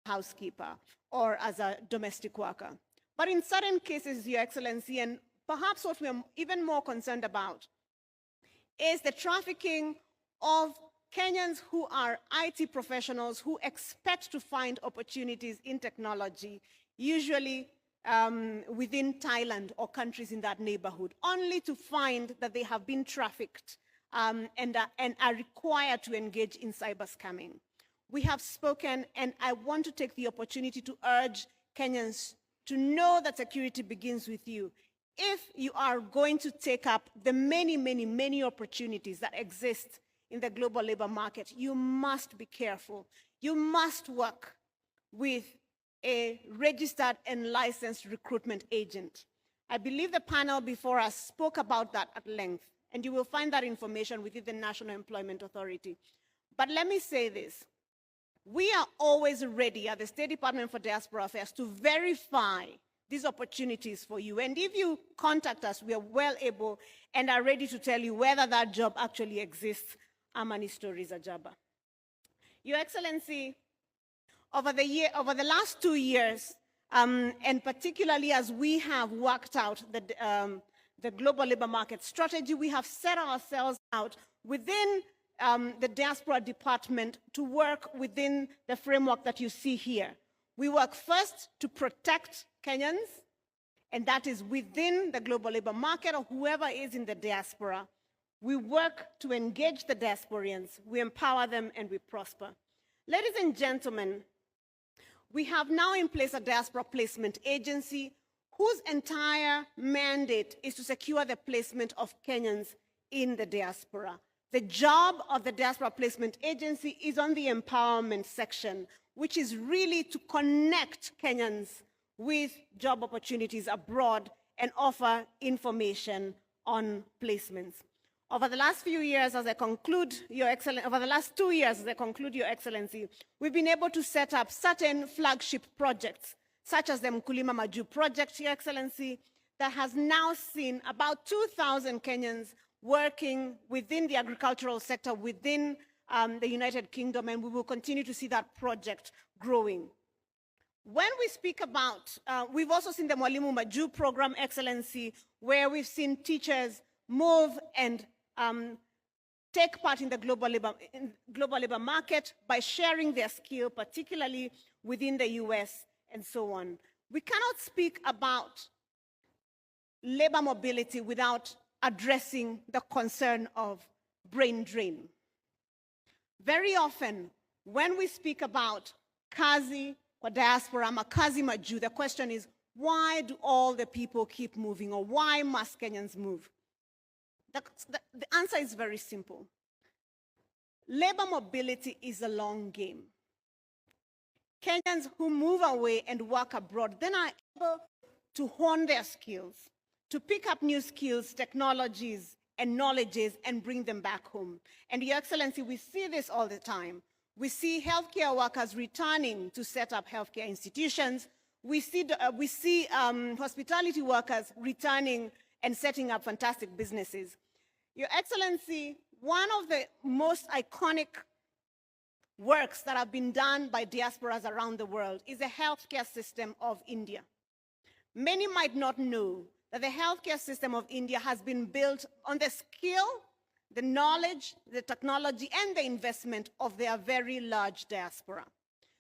housekeeper or as a domestic worker. But in certain cases, Your Excellency, and perhaps what we're even more concerned about is the trafficking of Kenyans who are IT professionals who expect to find opportunities in technology, usually within Thailand or countries in that neighborhood, only to find that they have been trafficked and are required to engage in cyber scamming. We have spoken, and I want to take the opportunity to urge Kenyans to know that security begins with you. If you are going to take up the many, many, many opportunities that exist in the global labor market, you must be careful. You must work with a registered and licensed recruitment agent. I believe the panel before us spoke about that at length, and you will find that information within the National Employment Authority. But let me say this. We are always ready at the State Department for Diaspora Affairs to verify these opportunities for you. And if you contact us, we are well able and are ready to tell you whether that job actually exists. Amani stories Ajaba. Your Excellency, over the last 2 years, and particularly as we have worked out the global labor market strategy, we have set ourselves out within the Diaspora Department to work within the framework that you see here. We work first to protect Kenyans, and that is within the global labor market or whoever is in the diaspora. We work to engage the diasporians, we empower them, and we prosper. Ladies and gentlemen, we have now in place a diaspora placement agency whose entire mandate is to secure the placement of Kenyans in the diaspora. The job of the Diaspora Placement Agency is on the empowerment section, which is really to connect Kenyans with job opportunities abroad and offer information on placements. Over the last few years, as I conclude, Your Excellency, over the last 2 years, as I conclude, Your Excellency, we've been able to set up certain flagship projects, such as the MAJUU project, Your Excellency, that has now seen about 2,000 Kenyans working within the agricultural sector within the United Kingdom, and we will continue to see that project growing. When we speak about, we've also seen the Mwalimu MAJUU program, Excellency, where we've seen teachers move and take part in the global labor market by sharing their skill, particularly within the US and so on. We cannot speak about labor mobility without addressing the concern of brain drain. Very often, when we speak about KAZI or diaspora, KAZI MAJUU, the question is, why do all the people keep moving, or why must Kenyans move? The answer is very simple. Labor mobility is a long game. Kenyans who move away and work abroad then are able to hone their skills, to pick up new skills, technologies, and knowledges and bring them back home. And Your Excellency, we see this all the time. We see healthcare workers returning to set up healthcare institutions. We see hospitality workers returning and setting up fantastic businesses. Your Excellency, one of the most iconic works that have been done by diasporas around the world is the healthcare system of India. Many might not know that the healthcare system of India has been built on the skill, the knowledge, the technology, and the investment of their very large diaspora.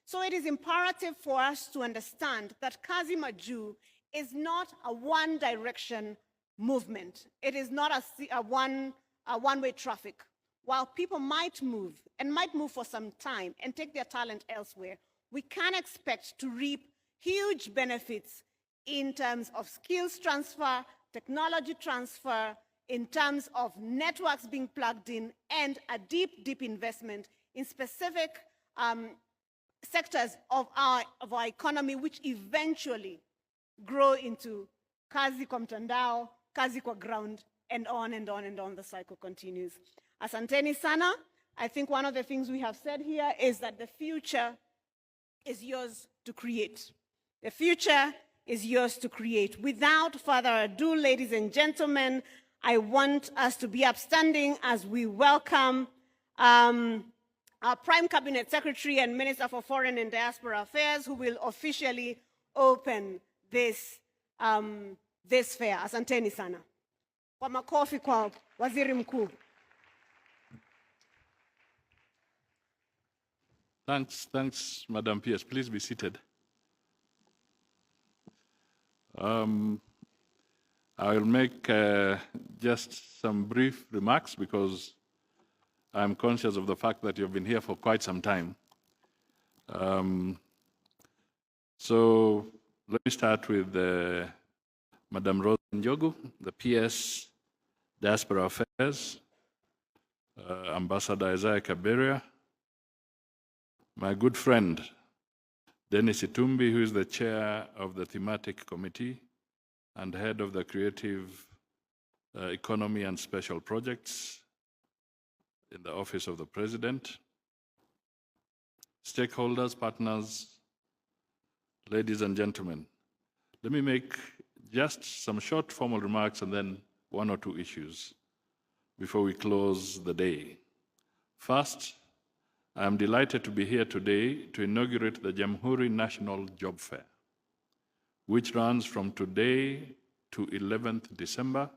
So it is imperative for us to understand that KAZI MAJUU is not a one-direction movement. It is not a one-way traffic. While people might move, and might move for some time, and take their talent elsewhere, we can expect to reap huge benefits in terms of skills transfer, technology transfer, in terms of networks being plugged in, and a deep, deep investment in specific sectors of our economy, which eventually grow into KAZI kwa mtandao, KAZI kwa ground, and on and on and on the cycle continues. Asanteni sana. I think one of the things we have said here is that the future is yours to create. The future is yours to create. Without further ado, ladies and gentlemen, I want us to be upstanding as we welcome our Prime Cabinet Secretary and Minister for Foreign and Diaspora Affairs, who will officially open this, this fair. Asanteni sana. Kwa makofi kwa Waziri Mkuu. Thanks, Madam PS. Please be seated. I'll make just some brief remarks because I'm conscious of the fact that you've been here for quite some time. So let me start with Madam Rose Njogu, the PS Diaspora Affairs, Ambassador Isaiah Kaberia, my good friend, Dennis Itumbi, who is the chair of the thematic committee and head of the creative economy and special projects in the office of the president, stakeholders, partners, ladies and gentlemen. Let me make just some short formal remarks and then one or two issues before we close the day. First, I am delighted to be here today to inaugurate the Jamhuri National Job Fair, which runs from today to 11th December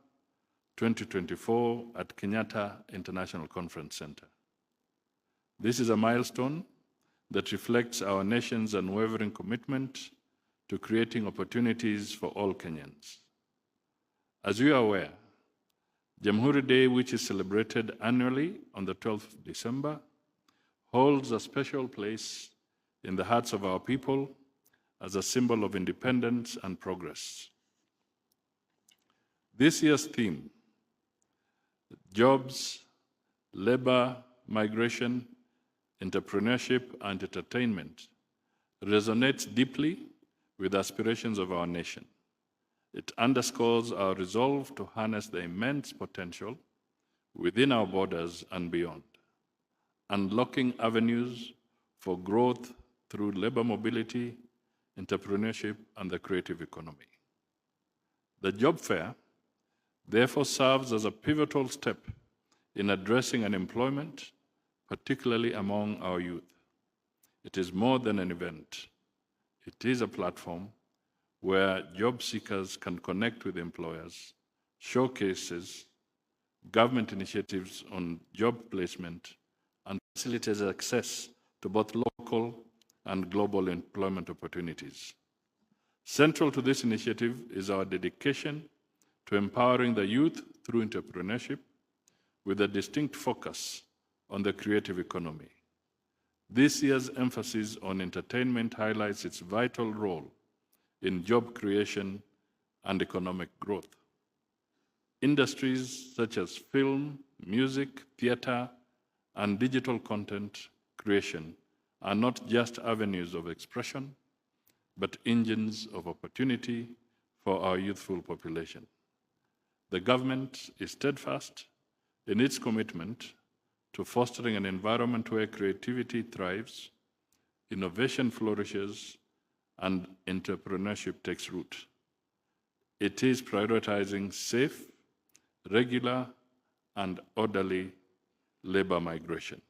2024 at Kenyatta International Conference Center. This is a milestone that reflects our nation's unwavering commitment to creating opportunities for all Kenyans. As you are aware, Jamhuri Day, which is celebrated annually on the 12th of December, holds a special place in the hearts of our people as a symbol of independence and progress. This year's theme, jobs, labor, migration, entrepreneurship, and entertainment, resonates deeply with aspirations of our nation. It underscores our resolve to harness the immense potential within our borders and beyond, unlocking avenues for growth through labor mobility, entrepreneurship, and the creative economy. The job fair, therefore, serves as a pivotal step in addressing unemployment, particularly among our youth. It is more than an event. It is a platform where job seekers can connect with employers, showcases government initiatives on job placement, and facilitates access to both local and global employment opportunities. Central to this initiative is our dedication to empowering the youth through entrepreneurship with a distinct focus on the creative economy. This year's emphasis on entertainment highlights its vital role in job creation and economic growth. Industries such as film, music, theater, and digital content creation are not just avenues of expression, but engines of opportunity for our youthful population. The government is steadfast in its commitment to fostering an environment where creativity thrives, innovation flourishes, and entrepreneurship takes root. It is prioritizing safe, regular, and orderly labor migration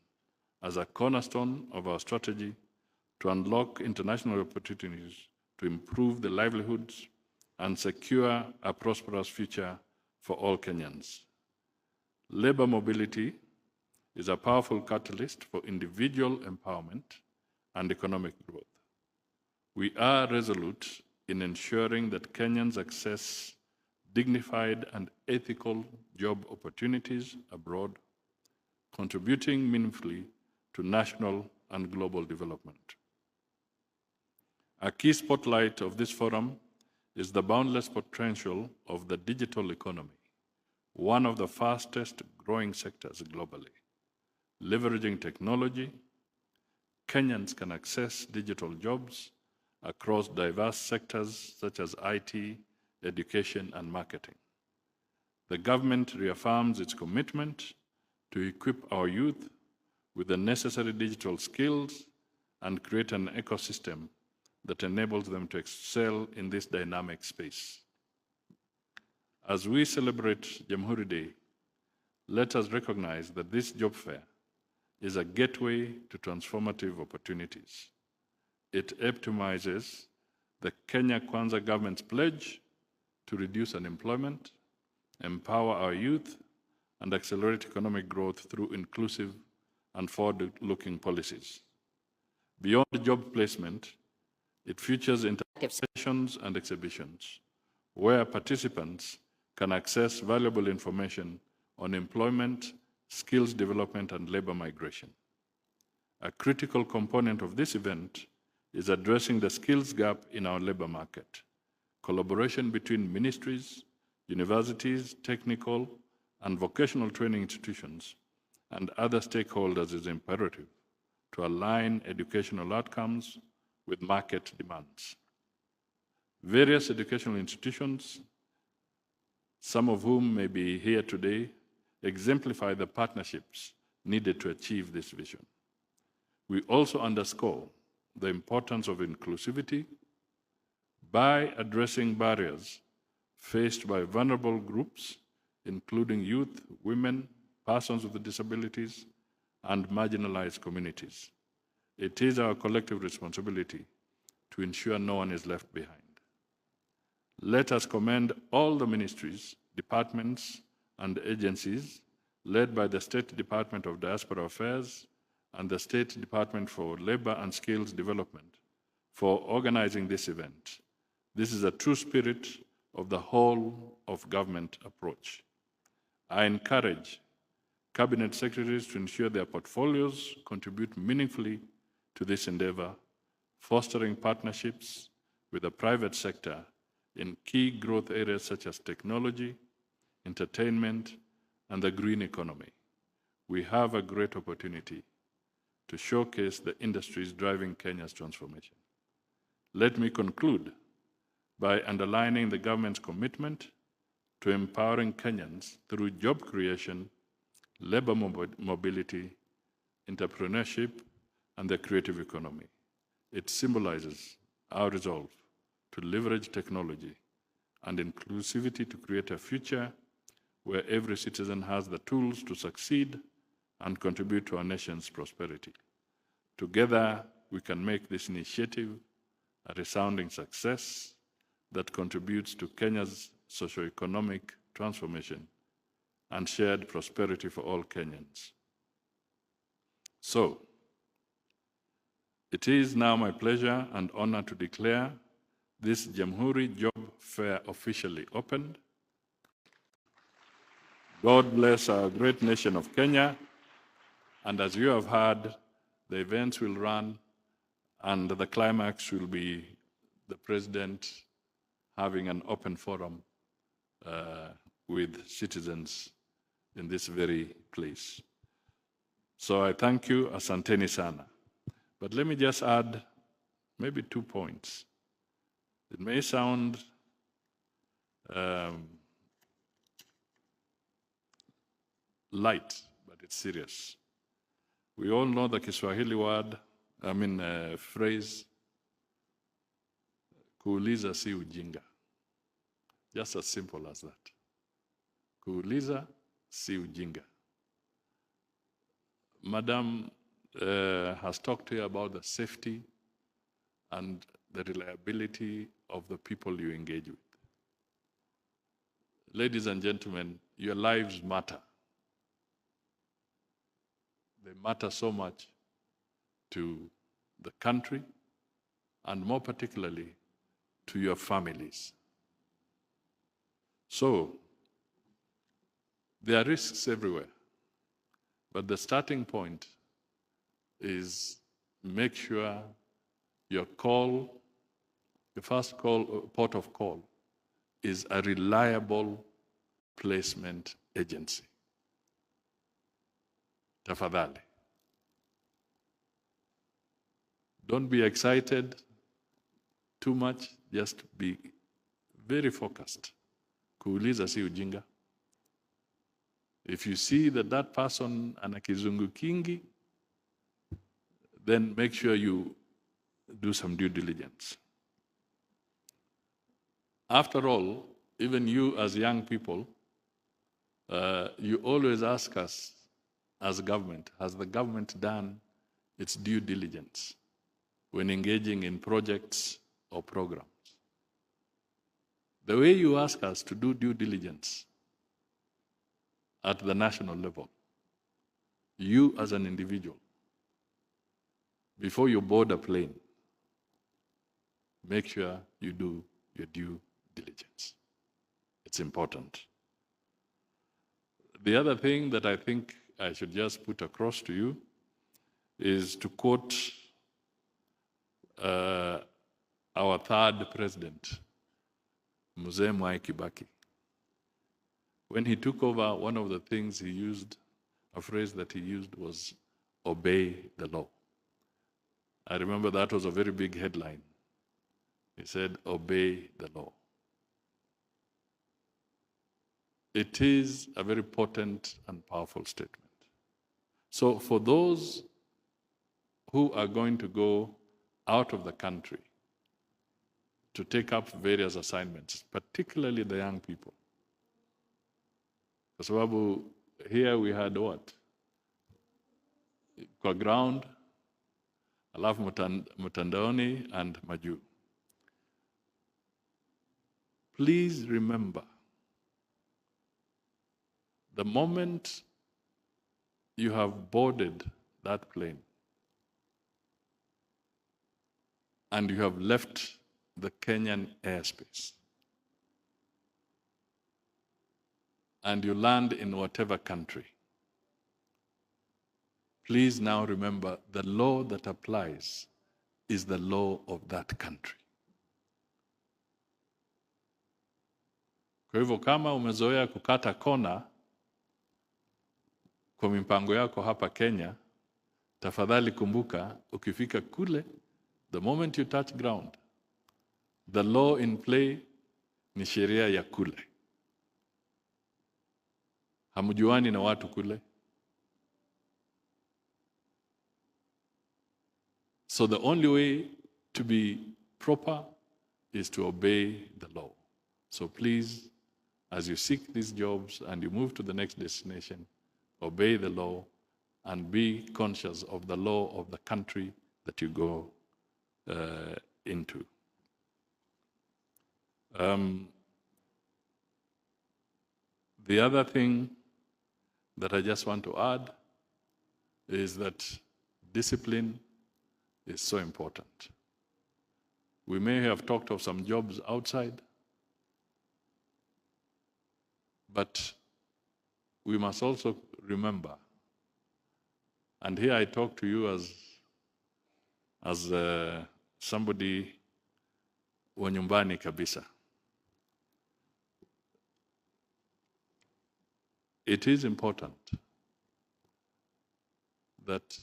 as a cornerstone of our strategy to unlock international opportunities to improve the livelihoods and secure a prosperous future for all Kenyans. Labor mobility is a powerful catalyst for individual empowerment and economic growth. We are resolute in ensuring that Kenyans access dignified and ethical job opportunities abroad, contributing meaningfully to national and global development. A key spotlight of this forum is the boundless potential of the digital economy, one of the fastest growing sectors globally. Leveraging technology, Kenyans can access digital jobs across diverse sectors such as IT, education, and marketing. The government reaffirms its commitment to equip our youth with the necessary digital skills and create an ecosystem that enables them to excel in this dynamic space. As we celebrate Jamhuri Day, let us recognize that this job fair is a gateway to transformative opportunities. It epitomizes the Kenya Kwanza government's pledge to reduce unemployment, empower our youth, and accelerate economic growth through inclusive and forward-looking policies. Beyond job placement, it features interactions and exhibitions where participants can access valuable information on employment, skills development, and labor migration. A critical component of this event is addressing the skills gap in our labor market. Collaboration between ministries, universities, technical and vocational training institutions, and other stakeholders is imperative to align educational outcomes with market demands. Various educational institutions, some of whom may be here today, exemplify the partnerships needed to achieve this vision. We also underscore the importance of inclusivity by addressing barriers faced by vulnerable groups, including youth, women, persons with disabilities, and marginalized communities. It is our collective responsibility to ensure no one is left behind. Let us commend all the ministries, departments, and agencies led by the State Department of Diaspora Affairs and the State Department for Labor and Skills Development for organizing this event. This is a true spirit of the whole of government approach. I encourage Cabinet Secretaries to ensure their portfolios contribute meaningfully to this endeavor, fostering partnerships with the private sector in key growth areas such as technology, entertainment, and the green economy. We have a great opportunity to showcase the industries driving Kenya's transformation. Let me conclude by underlining the government's commitment to empowering Kenyans through job creation, labor mobility, entrepreneurship, and the creative economy. It symbolizes our resolve to leverage technology and inclusivity to create a future where every citizen has the tools to succeed and contribute to our nation's prosperity. Together, we can make this initiative a resounding success that contributes to Kenya's socio-economic transformation and shared prosperity for all Kenyans. So, it is now my pleasure and honor to declare this Jamhuri Job Fair officially opened. God bless our great nation of Kenya, and as you have heard, the events will run and the climax will be the President having an open forum with citizens in this very place. So I thank you, asanteni sana. But let me just add maybe 2 points. It may sound light, but it's serious. We all know the Kiswahili word, phrase, kuuliza si ujinga. Just as simple as that. Kuuliza si ujinga. Madam has talked here about the safety and the reliability of the people you engage with. Ladies and gentlemen, your lives matter. They matter so much to the country and more particularly to your families. So, there are risks everywhere, but the starting point is make sure your call, the first call, port of call, is a reliable placement agency. Tafadhali. Don't be excited too much, just be very focused. Kuuliza si ujinga. If you see that that person ana kizungu kingi, then make sure you do some due diligence. After all, even you as young people, you always ask us, as government, has the government done its due diligence when engaging in projects or programs? The way you ask us to do due diligence at the national level, you as an individual, before you board a plane, make sure you do your due diligence. It's important. The other thing that I think I should just put across to you is to quote our third president, Mzee Mwai Kibaki. When he took over, one of the things he used, a phrase that he used was, obey the law. I remember that was a very big headline. He said, obey the law. It is a very potent and powerful statement. So for those who are going to go out of the country to take up various assignments, particularly the young people, kwa sababu here we had what? Kwa ground, alafu mtandaoni and MAJUU. Please remember, the moment you have boarded that plane and you have left the Kenyan airspace and you land in whatever country, please now remember the law that applies is the law of that country. Kwa hivyo kama umezoea kukata kona kwa mipango yako hapa Kenya, tafadhali kumbuka, ukifika kule, the moment you touch ground, the law in play ni sheria ya kule. Hamjuani na watu kule. So the only way to be proper is to obey the law. So please, as you seek these jobs and you move to the next destination, obey the law and be conscious of the law of the country that you go into. The other thing that I just want to add is that discipline is so important. We may have talked of some jobs outside, but we must also remember, and here I talk to you as somebody wa nyumbani kabisa. It is important that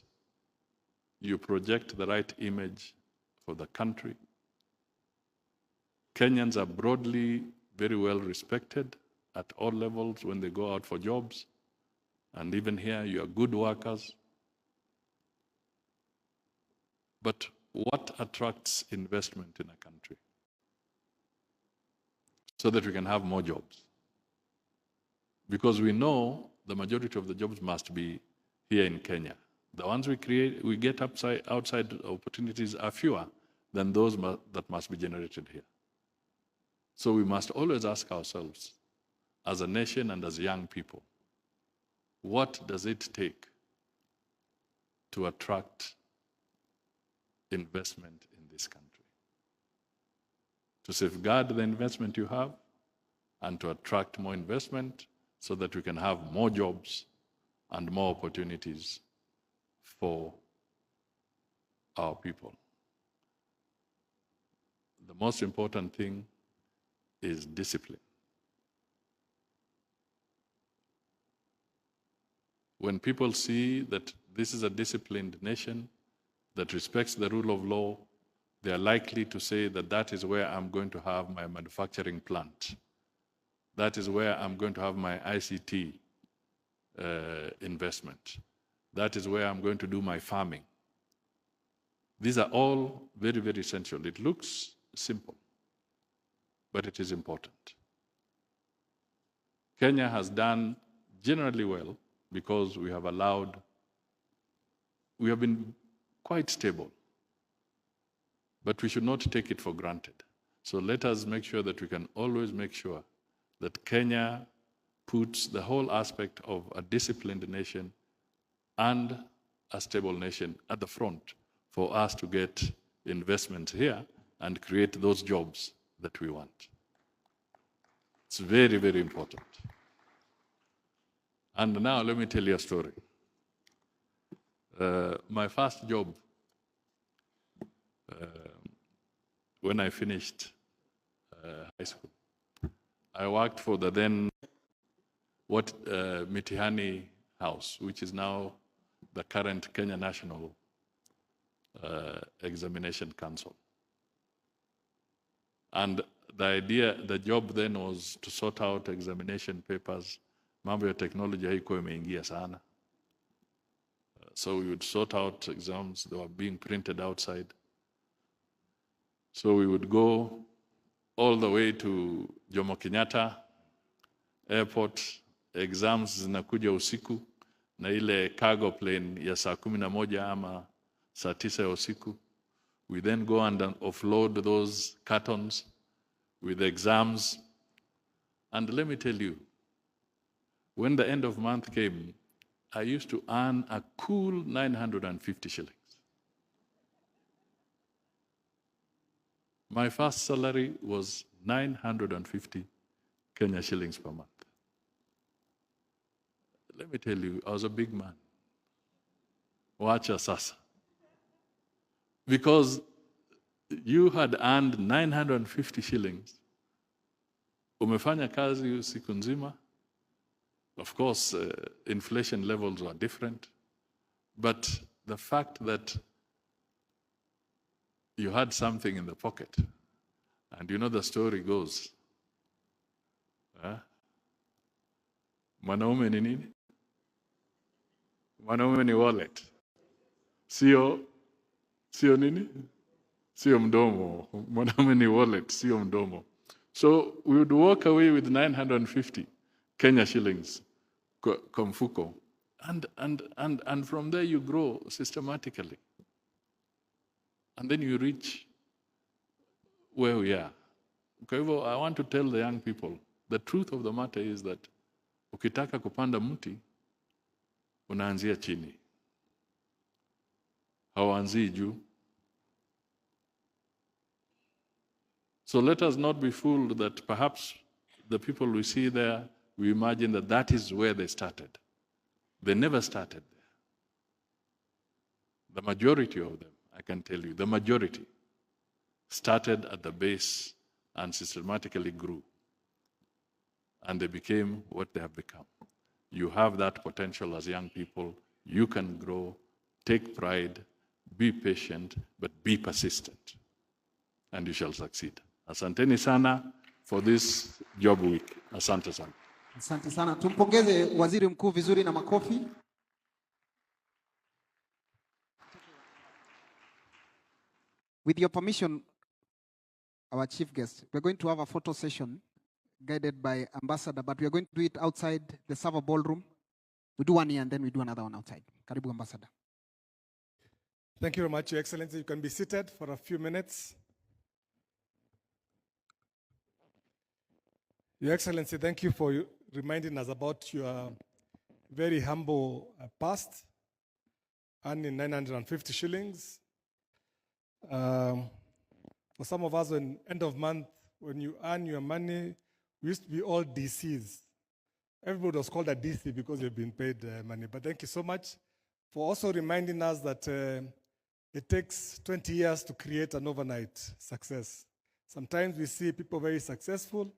you project the right image for the country. Kenyans are broadly very well respected at all levels when they go out for jobs. And even here, you are good workers. But what attracts investment in a country? So that we can have more jobs. Because we know the majority of the jobs must be here in Kenya. The ones we get outside opportunities are fewer than those that must be generated here. So we must always ask ourselves, as a nation and as young people, what does it take to attract investment in this country? To safeguard the investment you have and to attract more investment so that we can have more jobs and more opportunities for our people. The most important thing is discipline. When people see that this is a disciplined nation that respects the rule of law, they are likely to say that that is where I'm going to have my manufacturing plant. That is where I'm going to have my ICT investment. That is where I'm going to do my farming. These are all very, very essential. It looks simple, but it is important. Kenya has done generally well. because we have been quite stable. But we should not take it for granted. So let us make sure that we can always make sure that Kenya puts the whole aspect of a disciplined nation and a stable nation at the front for us to get investment here and create those jobs that we want. It's very, very important. And now let me tell you a story. My first job, when I finished high school, I worked for the then Mitihani House, which is now the current Kenya National Examination Council. And the job then was to sort out examination papers. Mambo ya technology haikuwa imeingia sana. So we would sort out exams that were being printed outside. So we would go all the way to Jomo Kenyatta Airport. Exams zinakuja usiku na ile cargo plane ya saa 11 ama saa 9 ya usiku. We then go and offload those cartons with exams. And let me tell you, when the end of month came, I used to earn a cool 950 shillings. My first salary was 950 Kenya shillings per month. Let me tell you, I was a big man. Wacha sasa. Because you had earned 950 shillings. Umefanya kazi siku nzima. Of course, inflation levels were different. But the fact that you had something in the pocket, and you know the story goes, mwanaume ni nini? Mwanaume ni wallet. Sio nini? Sio mdomo. Mwanaume ni wallet, sio mdomo. So we would walk away with 950 Kenya shillings kwa mfuko. And from there you grow systematically. And then you reach where we are. Kwa hivyo, I want to tell the young people, the truth of the matter is that ukitaka kupanda mti, unaanzia chini. Hauanzii juu. So let us not be fooled that perhaps the people we see there, we imagine that that is where they started. They never started there. The majority of them, I can tell you, the majority started at the base and systematically grew. And they became what they have become. You have that potential as young people. You can grow, take pride, be patient, but be persistent. And you shall succeed. Asanteni sana for this job week. Asante sana. Asante sana. Tumpongeze Waziri Mkuu vizuri na makofi. With your permission, our chief guest, we're going to have a photo session guided by Ambassador, but we are going to do it outside the Sava Ballroom. We do one here and then we do another one outside. Karibu, Ambassador. Thank you very much, Your Excellency. You can be seated for a few minutes. Your Excellency, thank you for reminding us about your very humble past, earning 950 shillings. For some of us, when end of month, when you earn your money, we used to be all DCs. Everybody was called a DC because you've been paid money. But thank you so much for also reminding us that it takes 20 years to create an overnight success. Sometimes we see people very successful,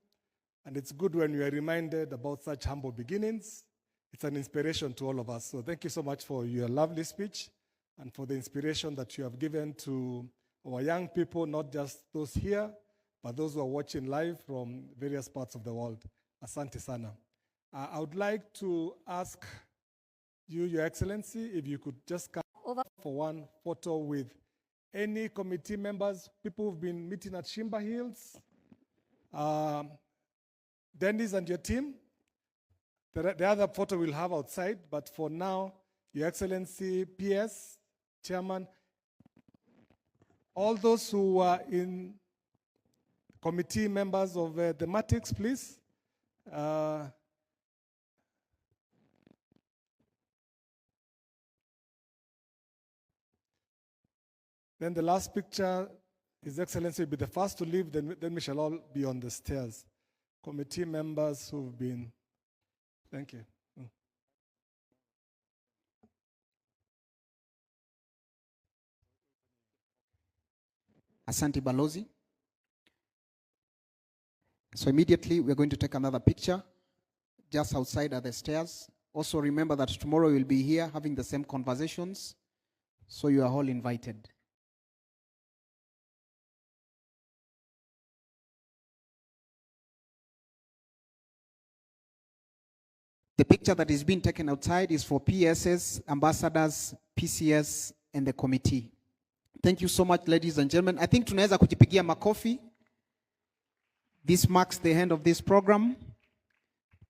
and it's good when we are reminded about such humble beginnings. It's an inspiration to all of us. So thank you so much for your lovely speech and for the inspiration that you have given to our young people, not just those here, but those who are watching live from various parts of the world. Asante sana. I would like to ask you, Your Excellency, if you could just come over for one photo with any committee members, people who've been meeting at Shimba Hills, Dennis and your team. The other photo we'll have outside, but for now, Your Excellency, PS, Chairman, all those who are in committee members of thematics, please. Then the last picture, His Excellency will be the first to leave, then we shall all be on the stairs. Committee members who've been, thank you. Asante Balozi. So immediately we're going to take another picture just outside at the stairs. Also remember that tomorrow we'll be here having the same conversations. So you are all invited. The picture that is being taken outside is for PSS, ambassadors, PCS, and the committee. Thank you so much, ladies and gentlemen. I think tunaweza kujipigia makofi. This marks the end of this program.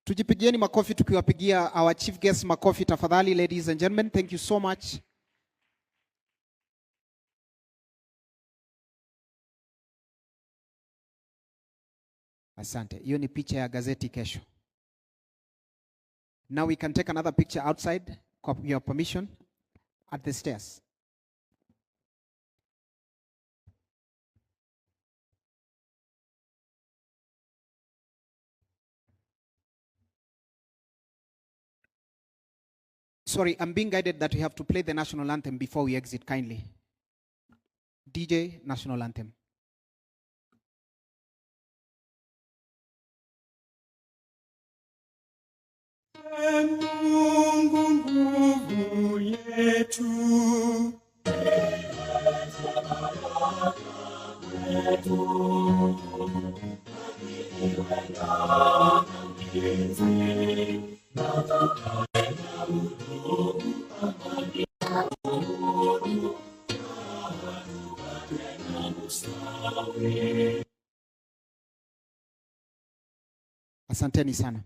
Tujipigieni makofi tukiwapigia our chief guest makofi tafadhali, ladies and gentlemen. Thank you so much. Asante. Hiyo ni picha ya gazeti kesho. Now we can take another picture outside, with your permission, at the stairs. Sorry, I'm being guided that we have to play the national anthem before we exit, kindly. DJ, national anthem. Mungu nguvu yetu, Asanteni sana.